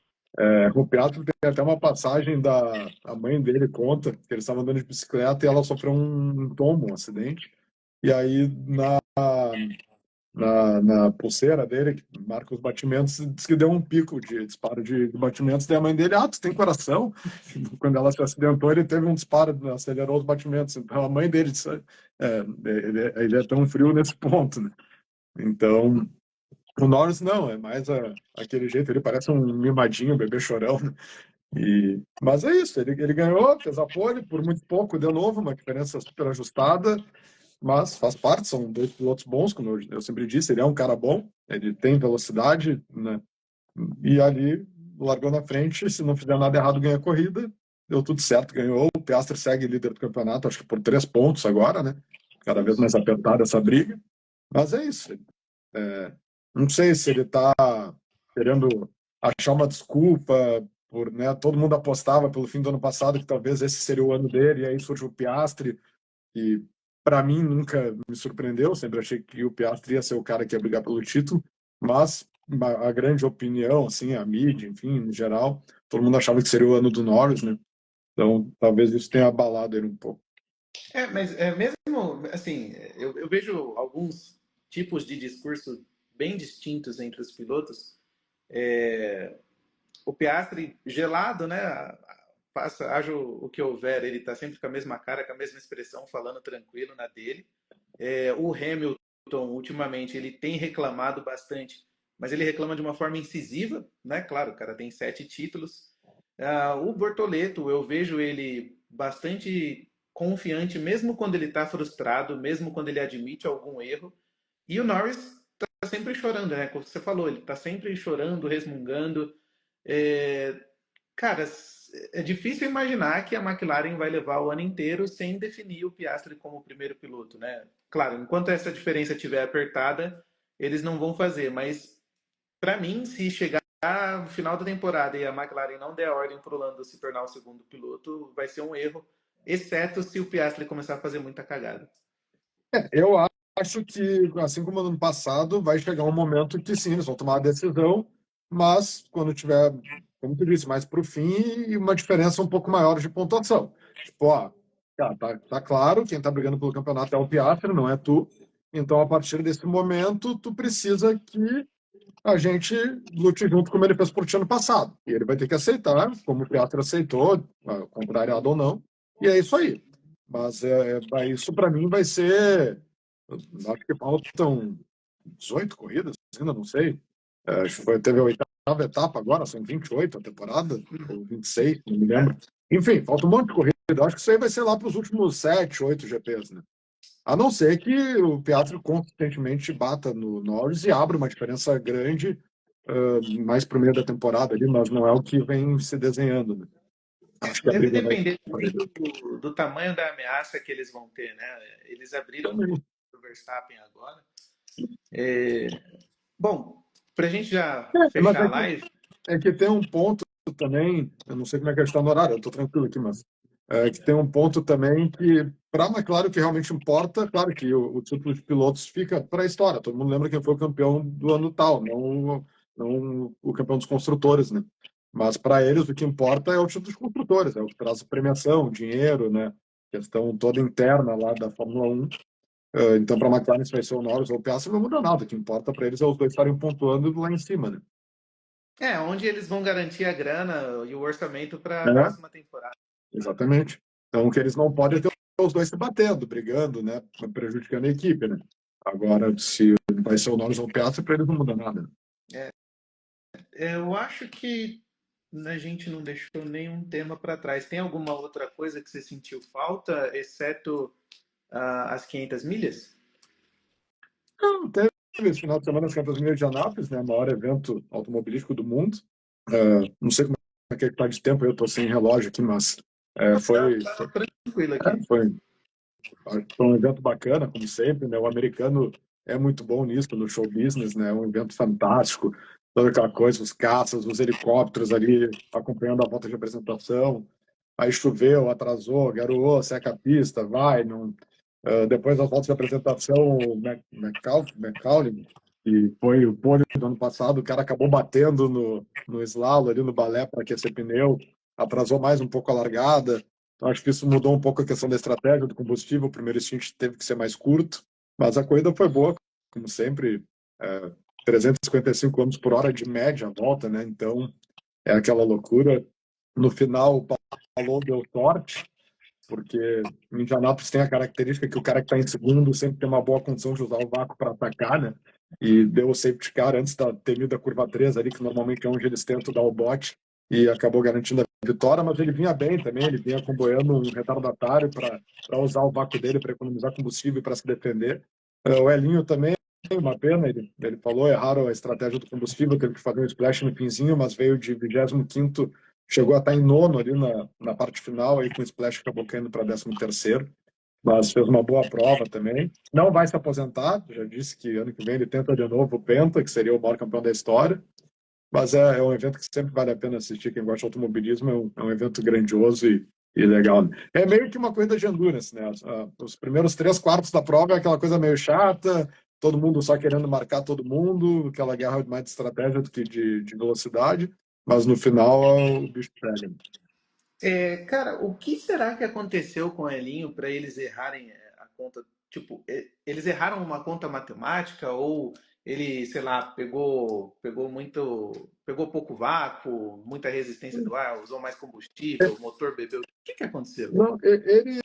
O Piastri tem até uma passagem a mãe dele conta que eles estavam andando de bicicleta e ela sofreu um tombo, um acidente. E aí, na pulseira dele, que marca os batimentos, diz que deu um pico de disparo de batimentos, daí a mãe dele, tu tem coração? Quando ela se acidentou, ele teve um disparo, acelerou os batimentos. Então a mãe dele disse, ele é tão frio nesse ponto, né? Então, o Norris não, é mais aquele jeito, ele parece um mimadinho, um bebê chorão, né? Mas é isso, ele ganhou, fez a pole por muito pouco, de novo, uma diferença super ajustada, mas faz parte, são dois pilotos bons, como eu sempre disse, ele é um cara bom, ele tem velocidade, né? E ali largou na frente, se não fizer nada errado, ganha a corrida, deu tudo certo, ganhou, o Piastri segue líder do campeonato, acho que por 3 pontos agora, né? Cada vez mais apertada essa briga, mas é isso. Não sei se ele está querendo achar uma desculpa por, né, todo mundo apostava pelo fim do ano passado que talvez esse seria o ano dele, e aí surge o Piastri, e para mim nunca me surpreendeu, sempre achei que o Piastri ia ser o cara que ia brigar pelo título, mas a grande opinião, assim, a mídia, enfim, no geral, todo mundo achava que seria o ano do Norris, né? Então talvez isso tenha abalado ele um pouco. Mas mesmo assim, eu vejo alguns tipos de discurso bem distintos entre os pilotos. O Piastri gelado, né? Haja o que houver, ele está sempre com a mesma cara, com a mesma expressão, falando tranquilo na dele. O Hamilton, ultimamente, ele tem reclamado bastante, mas ele reclama de uma forma incisiva, né? Claro, o cara tem 7 títulos. O Bortoleto, eu vejo ele bastante confiante, mesmo quando ele está frustrado, mesmo quando ele admite algum erro. E o Norris está sempre chorando, né? Como você falou, ele está sempre chorando, resmungando. É, Cara, é difícil imaginar que a McLaren vai levar o ano inteiro sem definir o Piastri como primeiro piloto, né? Claro, enquanto essa diferença estiver apertada, eles não vão fazer, mas para mim, se chegar no final da temporada e a McLaren não der ordem para o Lando se tornar o segundo piloto, vai ser um erro, exceto se o Piastri começar a fazer muita cagada. Eu acho que, assim como no ano passado, vai chegar um momento que sim, eles vão tomar a decisão, mas quando tiver, como tu disse, mais para o fim e uma diferença um pouco maior de pontuação. Tipo, tá claro, quem está brigando pelo campeonato é o Piastri, não é tu. Então, a partir desse momento, tu precisa que a gente lute junto como ele fez por ti ano passado. E ele vai ter que aceitar, como o Piastri aceitou, contrariado ou não. E é isso aí. Mas isso para mim vai ser. Acho que faltam 18 corridas, ainda não sei. Acho que teve a 8ª etapa agora, são 28 a temporada, ou 26, não me lembro. Enfim, falta um monte de corrida. Acho que isso aí vai ser lá para os últimos 7, 8 GPs, né? A não ser que o Piastri consistentemente bata no Norris e abra uma diferença grande mais para o meio da temporada ali, mas não é o que vem se desenhando, né? Acho que a Deve briga vai. depender do tamanho da ameaça que eles vão ter, né? Eles abriram Também. o Verstappen agora. Bom, para a gente já Mas fechar a live, é que tem um ponto também, eu não sei como é que está no horário, eu estou tranquilo aqui, mas que tem um ponto também que, para a McLaren, o que realmente importa, claro que o título de pilotos fica para a história, todo mundo lembra quem foi o campeão do ano tal, não o campeão dos construtores, né? Mas para eles o que importa é o título dos construtores, é o que traz premiação, dinheiro, né? Questão toda interna lá da Fórmula 1. Então, para a McLaren, se vai ser o Norris ou o Piastri, não muda nada. O que importa para eles é os dois estarem pontuando lá em cima, né? onde eles vão garantir a grana e o orçamento para a É, próxima temporada. exatamente. Então, o que eles não podem é ter os dois se batendo, brigando, né? Prejudicando a equipe, né? Agora, se vai ser o Norris ou o Piastri, para eles não muda nada, né? Eu acho que a gente não deixou nenhum tema para trás. Tem alguma outra coisa que você sentiu falta, exceto as 500 milhas? Não, teve esse final de semana as 500 milhas de Anápolis, né? Maior evento automobilístico do mundo. Não sei como é que está de tempo, eu estou sem relógio aqui, mas Tá tranquilo aqui. foi um evento bacana, como sempre, né? O americano é muito bom nisso, no show business, né? É um evento fantástico, toda aquela coisa, os caças, os helicópteros ali acompanhando a volta de apresentação. Aí choveu, atrasou, garoou, seca a pista, vai, não. Depois das voltas de apresentação, o McCauley, que foi o pole do ano passado, o cara acabou batendo no slalom ali no balé para aquecer pneu, atrasou mais um pouco a largada. Então, acho que isso mudou um pouco a questão da estratégia do combustível. O primeiro stint teve que ser mais curto, mas a corrida foi boa, como sempre, 355 km por hora de média a volta, né? Então, é aquela loucura. No final, o Palou deu sorte, porque o Indianapolis tem a característica que o cara que está em segundo sempre tem uma boa condição de usar o vácuo para atacar, né? E deu o safety car antes da temida curva 3 ali, que normalmente é onde eles tentam dar o bote, e acabou garantindo a vitória, mas ele vinha bem também, ele vinha comboiando um retardatário para usar o vácuo dele para economizar combustível e para se defender. O Elinho também, uma pena, ele falou, erraram a estratégia do combustível, teve que fazer um splash no finzinho, mas veio de 25º, chegou a estar em nono ali na parte final, aí com o splash acabou caindo para 13º, mas fez uma boa prova também. Não vai se aposentar, já disse que ano que vem ele tenta de novo o Penta, que seria o maior campeão da história, mas é um evento que sempre vale a pena assistir, quem gosta de automobilismo, é um evento grandioso e legal. É meio que uma corrida de endurance, né? Os primeiros 3/4 da prova é aquela coisa meio chata, todo mundo só querendo marcar todo mundo, aquela guerra mais de estratégia do que de velocidade, mas no final o bicho pega. Cara, o que será que aconteceu com o Elinho para eles errarem a conta? Tipo, eles erraram uma conta matemática ou ele, sei lá, pegou pouco vácuo, muita resistência do ar, usou mais combustível, o motor bebeu. O que que aconteceu? Não, ele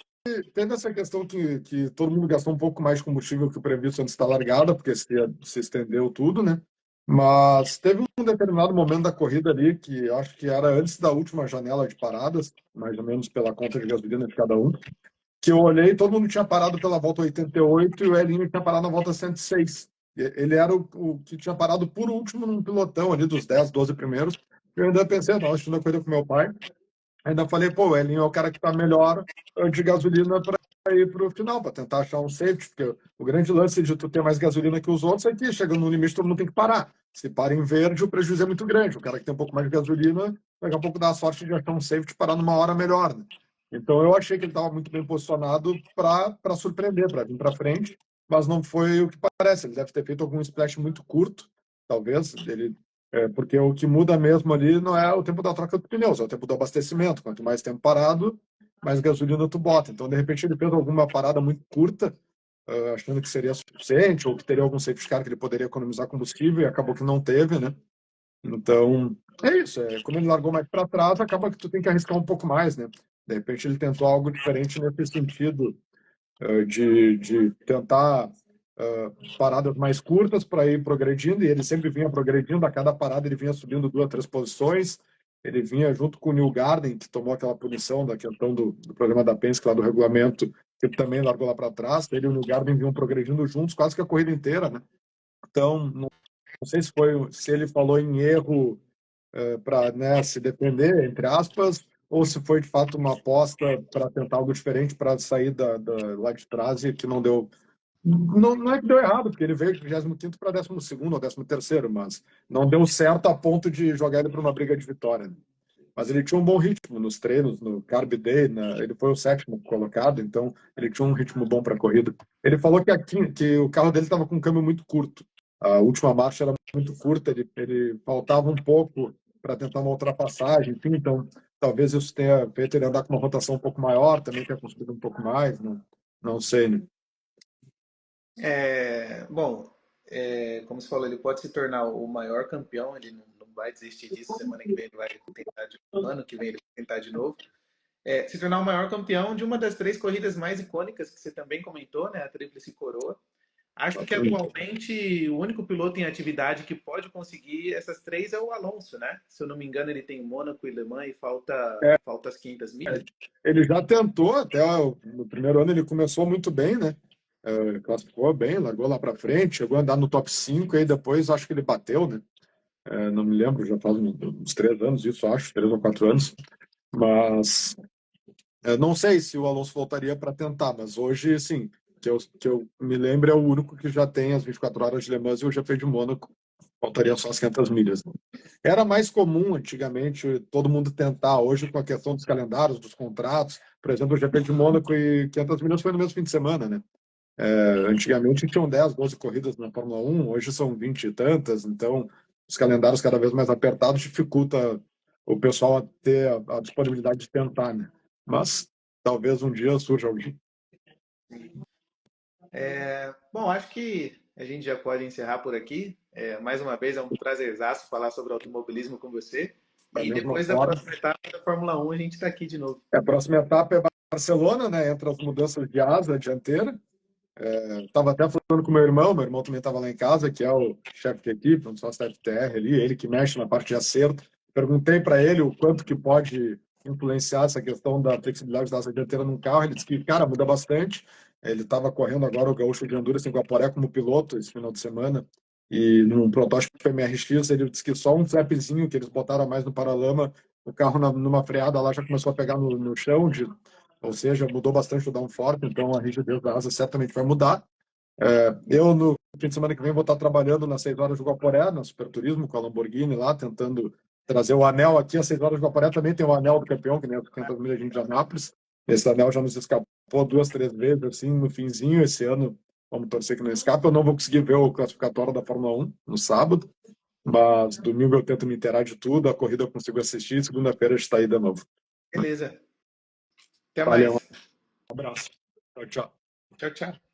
teve essa questão que todo mundo gastou um pouco mais de combustível que o previsto antes da largada, porque se estendeu tudo, né? Mas teve um determinado momento da corrida ali, que acho que era antes da última janela de paradas, mais ou menos pela conta de gasolina de cada um, que eu olhei, todo mundo tinha parado pela volta 88 e o Elinho tinha parado na volta 106. Ele era o que tinha parado por último num pilotão ali dos 10, 12 primeiros. Eu ainda pensei, eu estava assistindo a corrida com meu pai, ainda falei, pô, o Elinho é o cara que está melhor de gasolina para ir para o final, para tentar achar um safety, porque o grande lance de tu ter mais gasolina que os outros é que chegando no limite todo mundo tem que parar. Se para em verde, o prejuízo é muito grande. O cara que tem um pouco mais de gasolina, daqui a pouco dá a sorte de achar um safety e parar numa hora melhor, né? Então eu achei que ele estava muito bem posicionado para surpreender, para vir para frente, mas não foi o que parece. Ele deve ter feito algum splash muito curto, talvez. Porque o que muda mesmo ali não é o tempo da troca de pneus, é o tempo do abastecimento. Quanto mais tempo parado, mais gasolina tu bota. Então, de repente, ele fez alguma parada muito curta, achando que seria suficiente, ou que teria algum safety car que ele poderia economizar combustível, e acabou que não teve, né? Então, é isso. Como ele largou mais para trás, acaba que tu tem que arriscar um pouco mais, né? De repente, ele tentou algo diferente nesse sentido, de tentar paradas mais curtas para ir progredindo, e ele sempre vinha progredindo, a cada parada ele vinha subindo 2, 3 posições, ele vinha junto com o Neil Garden, que tomou aquela punição da questão do programa da Penske, lá do regulamento, que também largou lá para trás, ele e o Neil Garden vinham progredindo juntos quase que a corrida inteira, né? Então, não sei se ele falou em erro para, né, se defender, entre aspas, ou se foi de fato uma aposta para tentar algo diferente para sair lá de trás e que não deu. Não é que deu errado, porque ele veio de 25º para 12º ou 13º, mas não deu certo a ponto de jogar ele para uma briga de vitória, né? Mas ele tinha um bom ritmo nos treinos, no Carb Day, ele foi o 7º colocado, então ele tinha um ritmo bom para a corrida. Ele falou que o carro dele estava com um câmbio muito curto. A última marcha era muito curta, ele faltava um pouco para tentar uma ultrapassagem, enfim, então talvez isso tenha feito ele andar com uma rotação um pouco maior, também tenha consumido um pouco mais, não sei, né? Bom, como você falou, ele pode se tornar o maior campeão, ele não vai desistir disso. Semana que vem ele vai tentar de novo, ano que vem ele vai tentar de novo. Se tornar o maior campeão de uma das três corridas mais icônicas que você também comentou, né? A Tríplice Coroa. Acho que atualmente o único piloto em atividade que pode conseguir essas três é o Alonso, né? Se eu não me engano, ele tem Mônaco e Le Mans e falta as 500 milhas. Ele já tentou, até no primeiro ano ele começou muito bem, né? Classificou bem, largou lá para frente, chegou a andar no top 5, e aí depois acho que ele bateu, né? Não me lembro, já faz uns 3 anos isso, acho, 3 ou 4 anos. Mas não sei se o Alonso voltaria para tentar, mas hoje, sim, que eu me lembro, é o único que já tem as 24 horas de Le Mans e o GP de Mônaco. Faltaria só as 500 milhas, né? Era mais comum antigamente todo mundo tentar, hoje com a questão dos calendários, dos contratos, por exemplo, o GP de Mônaco e 500 milhas foi no mesmo fim de semana, né? Antigamente tinham 10, 12 corridas na Fórmula 1, hoje são 20 e tantas, então os calendários cada vez mais apertados dificulta o pessoal a ter a disponibilidade de tentar, né? Mas talvez um dia surja alguém. Bom, acho que a gente já pode encerrar por aqui. Mais uma vez, é um prazerzaço falar sobre automobilismo com você. Da E mesma depois da forma. próxima etapa da Fórmula 1, a gente está aqui de novo. A próxima etapa é Barcelona, né? Entre as mudanças de asa dianteira. Estava até falando com meu irmão também estava lá em casa, que é o chefe de equipe, um sócio da FTR ali, ele que mexe na parte de acerto. Perguntei para ele o quanto que pode influenciar essa questão da flexibilidade da asa dianteira num carro. Ele disse que, cara, muda bastante. Ele estava correndo agora o Gaúcho de Honduras em Guaporé como piloto esse final de semana. E num protótipo MRX, ele disse que só um flapzinho que eles botaram a mais no paralama, o carro numa freada lá já começou a pegar no chão, ou seja, mudou bastante o downforce, então a rigidez da asa certamente vai mudar. Eu, no fim de semana que vem, vou estar trabalhando nas 6 horas de Guaporé, no Superturismo, com a Lamborghini lá, tentando trazer o anel aqui. Às 6 horas de Guaporé também tem o anel do campeão, que nem as 500 milhas de Indianápolis. Esse anel já nos escapou 2, 3 vezes, assim, no finzinho. Esse ano, vamos torcer que não escape. Eu não vou conseguir ver o classificatório da Fórmula 1 no sábado, mas domingo eu tento me inteirar de tudo. A corrida eu consigo assistir. Segunda-feira a gente está aí de novo. Beleza. Até Valeu, mais. um abraço. Tchau, tchau. Tchau, tchau.